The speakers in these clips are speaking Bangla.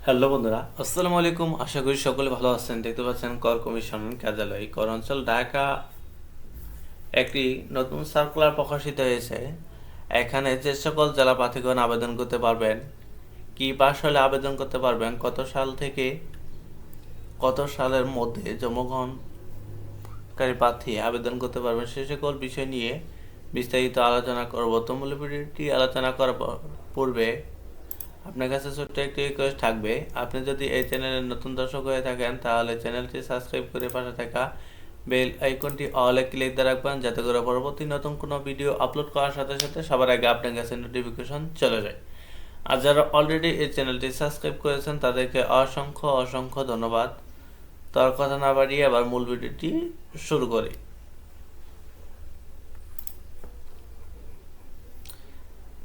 হ্যালো বন্ধুরা, আসসালামু আলাইকুম। আশা করি সকলে ভালো আছেন। দেখতে পাচ্ছেন কর কমিশন কার্যালয় কর অঞ্চল ঢাকা একটি নতুন সার্কুলার প্রকাশিত হয়েছে। এখানে যে সকল জেলা প্রার্থীগণ আবেদন করতে পারবেন, কি পাশ হলে আবেদন করতে পারবেন, কত সাল থেকে কত সালের মধ্যে জন্মগ্রহণকারী প্রার্থী আবেদন করতে পারবেন, সে সকল বিষয় নিয়ে বিস্তারিত আলোচনা করব। তো মূল ভিডিওটি আলোচনা করার পূর্বে আপনার কাছে ছোট্ট একটি রিকোয়েস্ট থাকবে। আপনি যদি এই চ্যানেলের নতুন দর্শক হয়ে থাকেন তাহলে চ্যানেলটি সাবস্ক্রাইব করে পাশে থাকা বেল আইকনটি অলে ক্লিক দিয়ে রাখবেন, যাতে করে পরবর্তী নতুন কোনো ভিডিও আপলোড করার সাথে সাথে সবার আগে আপনার কাছে নোটিফিকেশন চলে যায়। আর যারা অলরেডি এই চ্যানেলটি সাবস্ক্রাইব করেছেন তাদেরকে অসংখ্য অসংখ্য ধন্যবাদ। তার কথা না বাড়িয়ে আবার মূল ভিডিওটি শুরু করি।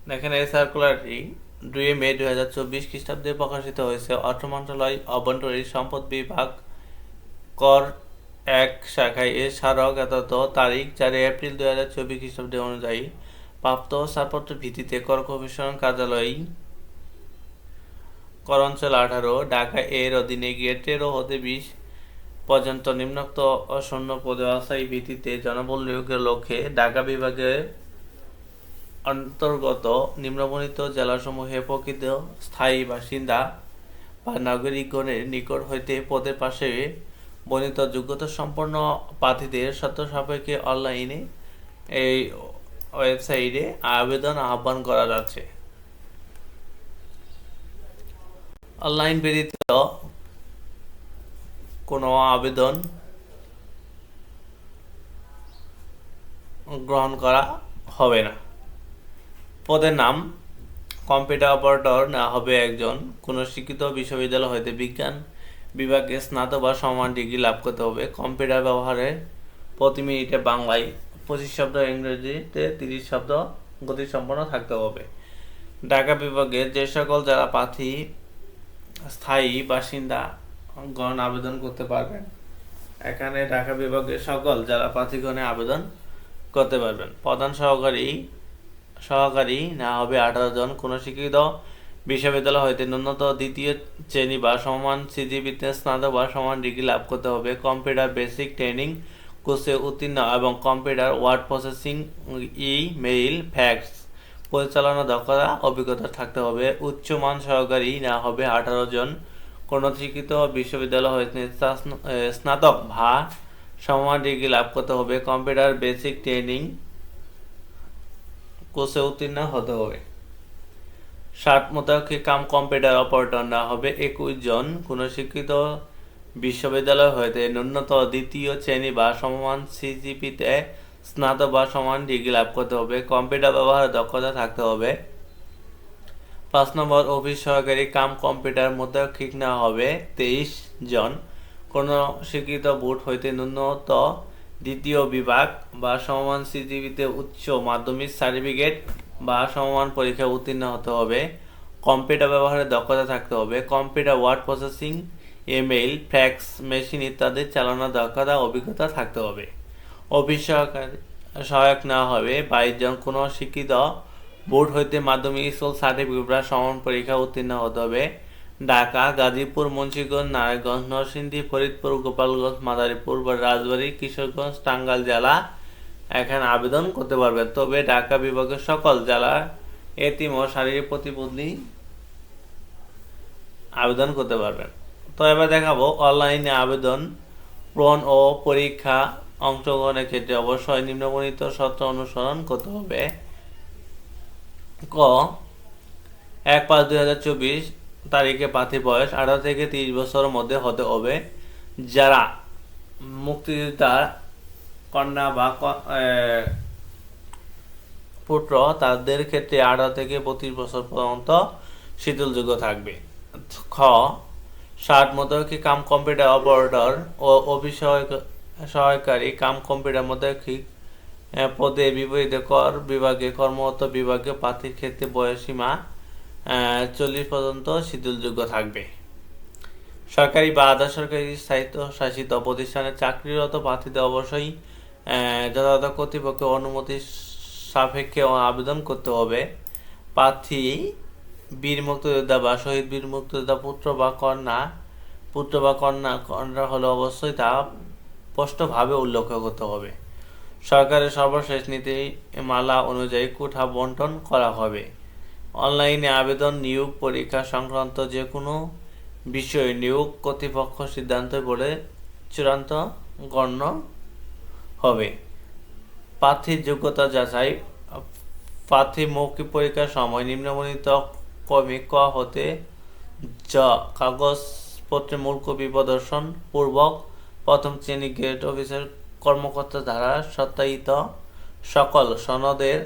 দেখেন, এই সার্কুলারটি 2 মে 2024 খ্রিস্টাব্দে প্রকাশিত হয়েছে। অর্থ মন্ত্রণালয় অভ্যন্তরীণ সম্পদ বিভাগ কর 1 শাখায় এর স্মারক তারিখ 4 এপ্রিল 2024 খ্রিস্টাব্দে অনুযায়ী প্রাপ্ত ছাড়পত্রের ভিত্তিতে কর কমিশন কার্যালয় কর অঞ্চল 18 ঢাকা এর অধীনে গ্রেড 13 হতে 20 পর্যন্ত নিম্নোক্ত শূন্য পদে অস্থায়ী ভিত্তিতে জনবল নিয়োগের লক্ষ্যে ঢাকা বিভাগের অন্তর্গত নিম্নবর্ণিত জেলাসমূহে প্রকৃত স্থায়ী বাসিন্দা বা নাগরিকগণের নিকট হইতে পদের পাশে বর্ণিত যোগ্যতা সম্পন্ন প্রার্থীদের শর্ত সাপেক্ষে অনলাইনে এই ওয়েবসাইটে আবেদন আহ্বান করা যাচ্ছে। অনলাইন ব্যতীত কোনো আবেদন গ্রহণ করা হবে না। পদের নাম: কম্পিউটার অপারেটর না হবে একজন। কোনো শিক্ষিত বিশ্ববিদ্যালয় হইতে বিজ্ঞান বিভাগে স্নাতক বা সমান ডিগ্রি লাভ করতে হবে। কম্পিউটার ব্যবহারে প্রতি মিনিটে বাংলায় 25 শব্দ, ইংরেজিতে 30 শব্দ গতিসম্পন্ন থাকতে হবে। ঢাকা বিভাগের যে সকল জেলা প্রার্থী স্থায়ী বাসিন্দাগণ আবেদন করতে পারবেন। এখানে ঢাকা বিভাগের সকল জেলা প্রার্থীগণে আবেদন করতে পারবেন। প্রধান সহকারী না হবে 18 জন। কোনো শিক্ষিত বিশ্ববিদ্যালয় হইতে ন্যূনতম দ্বিতীয় শ্রেণী বা সমান সিজিপিতে স্নাতক বা সমান ডিগ্রি লাভ করতে হবে। কম্পিউটার বেসিক ট্রেনিং কোর্সে উত্তীর্ণ এবং computer word processing, mail, fax পরিচালনা দক্ষতা অভিজ্ঞতা থাকতে হবে। উচ্চমান সহকারী না হবে 18 জন। কোনো শিক্ষিত বিশ্ববিদ্যালয় হইতে স্নাতক বা সমান ডিগ্রি লাভ করতে হবে। কম্পিউটার বেসিক ট্রেনিং কোর্সে উত্তীর্ণ হতে হবে। 60 মোতাবেক কাম কম্পিউটার অপারেটর না হবে 21 জন। কোনো শিক্ষিত বিশ্ববিদ্যালয় হইতে ন্যূনতম দ্বিতীয় শ্রেণী বা সমান সিজিপিতে স্নাতক বা সমান ডিগ্রি লাভ করতে হবে। কম্পিউটার ব্যবহারের দক্ষতা থাকতে হবে। 5 নম্বর, অফিস সহকারী কাম কম্পিউটার মোতাবেক না হবে 23 জন। কোনো শিক্ষিত বোর্ড হইতে ন্যূনতম দ্বিতীয় বিভাগ বা সমমান সিজিপিতে উচ্চ মাধ্যমিক সার্টিফিকেট বা সমমান পরীক্ষায় উত্তীর্ণ হতে হবে। কম্পিউটার ব্যবহারের দক্ষতা থাকতে হবে। Computer word processing, email, fax machine ইত্যাদি চালানোর দক্ষতা অভিজ্ঞতা থাকতে হবে। অফিস সহায়ক না হবে 22 জন। কোনো শিক্ষিত বোর্ড হইতে মাধ্যমিক স্কুল সার্টিফিকেট বা সমান পরীক্ষা উত্তীর্ণ হতে হবে। ঢাকা, গাজীপুর, মুন্সিগঞ্জ, নারায়ণগঞ্জ, নরসিংদী, ফরিদপুর, গোপালগঞ্জ, মাদারীপুর, রাজবাড়ী, কিশোরগঞ্জ, টাঙ্গাইল জেলা এখানে আবেদন করতে পারবেন। তবে ঢাকা বিভাগের সকল জেলা এতিম ও শারীরিক প্রতিবন্ধী আবেদন করতে পারবেন। তো এবার দেখাবো অনলাইনে আবেদন পূরণ ও পরীক্ষা অংশগ্রহণের ক্ষেত্রে অবশ্যই নিম্নবর্ণিত শর্ত অনুসরণ করতে হবে। ক 1/5/2024 তারিখে প্রার্থী বয়স 18 থেকে 30 বছরের মধ্যে হতে হবে। যারা মুক্তিযোদ্ধার কন্যা বা পুত্র তাদের ক্ষেত্রে 18 থেকে 32 বছর পর্যন্ত শিথিলযোগ্য থাকবে। খ 60 মোতাবেক কাম কম্পিউটার অপারেটর ও অফিস সহায়কারী কাম কম্পিউটার মোতাবেক পদে বিপরীতে কর বিভাগে কর্মরত বিভাগে প্রার্থীর ক্ষেত্রে বয়সীমা 40 পর্যন্ত শিথিলযোগ্য থাকবে। সরকারি বা আধা সরকারি স্বায়ত্তশাসিত প্রতিষ্ঠানে চাকরিরত প্রার্থীদের অবশ্যই যথাযথ কর্তৃপক্ষের অনুমতি সাপেক্ষে আবেদন করতে হবে। প্রার্থী বীর মুক্তিযোদ্ধা বা শহীদ বীর মুক্তিযোদ্ধা পুত্র বা কন্যা হলে অবশ্যই তা স্পষ্টভাবে উল্লেখ করতে হবে। সরকারের সর্বশেষ নীতিমালা অনুযায়ী কোঠা বণ্টন করা হবে। অনলাইনে আবেদন, নিয়োগ পরীক্ষা সংক্রান্ত যে কোনো বিষয়ে নিয়োগ কর্তৃপক্ষ সিদ্ধান্ত বলে চূড়ান্ত গণ্য হবে। প্রার্থীর যোগ্যতা যাচাই। প্রার্থী মৌখিক পরীক্ষার সময় নিম্নবর্ণিত ক্রমে ক হতে জ কাগজপত্রের মূল কপি প্রদর্শন পূর্বক প্রথম শ্রেণী গ্রেড অফিসার কর্মকর্তা দ্বারা সত্যায়িত সকল সনদের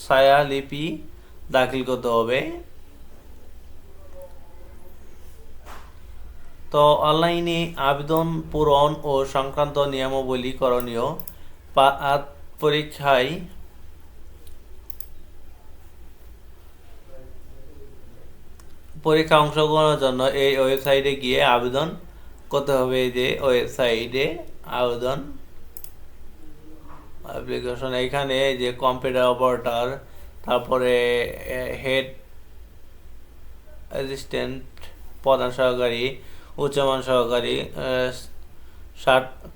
ছায়ালিপি দাখিল করতে হবে। তো অনলাইনে আবেদন পূরণ ও সংক্রান্ত নিয়মাবলী করণীয়। পরীক্ষা অংশগ্রহণের জন্য এই ওয়েবসাইটে গিয়ে আবেদন করতে হবে। এই যে ওয়েবসাইটে আবেদন অ্যাপ্লিকেশন, এখানে যে কম্পিউটার অপারেটর, তারপরে হেড অ্যাসিস্ট্যান্ট, প্রধান সহকারী, উচ্চমান সহকারী,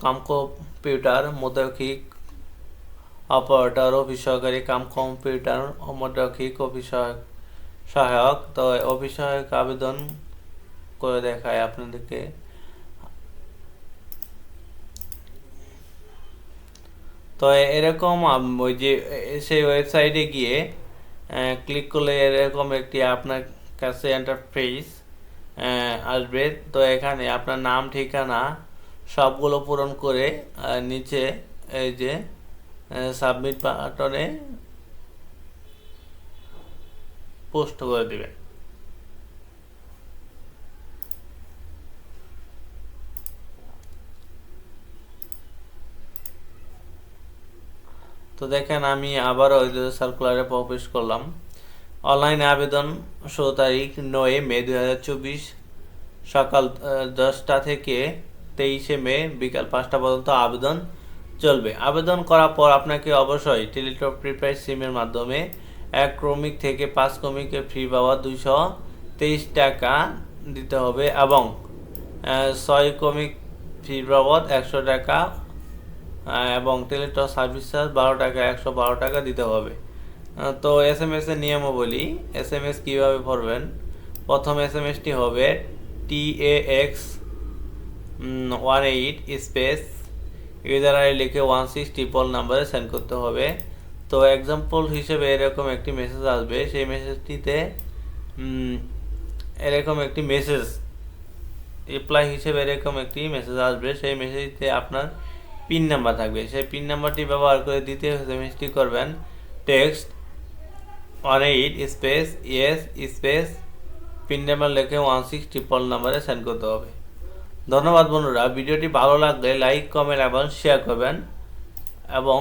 কম্পিউটার মধ্যক্ষিক অপারেটর, অফিস সহকারী কম্পিউটার মধ্যক্ষিক, অফিস সহায়ক। তো অফিস সহায়ক আবেদন করে দেখায় আপনাদেরকে। তো এরকম ওই যে সেই ওয়েবসাইটে গিয়ে ক্লিক করলে এরকম একটি আপনার কাছে ইন্টারফেস আসবে। তো এখানে আপনার নাম, ঠিকানা সবগুলো পূরণ করে নিচে এই যে সাবমিট বাটনে পোস্ট করে দিবেন। তো দেখেন আমি আবারও সার্কুলারে প্রবেশ করলাম। অনলাইনে আবেদন শুরু তারিখ 9 মে 2024 সকাল 10টা থেকে 23 মে বিকাল 5টা পর্যন্ত আবেদন চলবে। আবেদন করার পর আপনাকে অবশ্যই টেলিটক প্রিপেড সিমের মাধ্যমে 1 ক্রমিক থেকে 5 ক্রমিকে ফ্রি পাওয়া 223 টাকা দিতে হবে এবং 6 ক্রমিক ফ্রি বাবদ 100 টাকা এবং টেলিটক সার্ভিস চার্জ 12 টাকা 112 টাকা দিতে হবে। তো SMS এর নিয়মাবলী। SMS কীভাবে পড়বেন? প্রথম SMSটি হবে TAX 18 স্পেস ইউজার আইডি লিখে 16 নাম্বারে সেন্ড করতে হবে। তো এক্সাম্পল হিসেবে এরকম একটি মেসেজ আসবে। সেই মেসেজটিতে এরকম একটি মেসেজ রিপ্লাই হিসেবে এরকম একটি মেসেজ আসবে। সেই মেসেজটিতে আপনার পিন নাম্বার থাকবে। সেই পিন নাম্বারটি ব্যবহার করে দ্বিতীয় এসএমএসটি করবেন text 18 space yes space pin number লিখে 16 নাম্বারে সেন্ড করতে হবে। ধন্যবাদ বন্ধুরা। ভিডিওটি ভালো লাগলে লাইক, কমেন্ট এবং শেয়ার করবেন এবং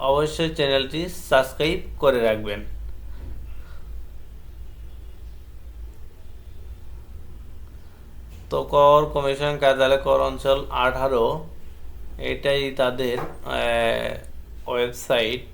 অবশ্যই চ্যানেলটি সাবস্ক্রাইব করে রাখবেন। তো কর কমিশন কার্যালয় কর অঞ্চল 18 এটাই তাদের ওয়েবসাইট।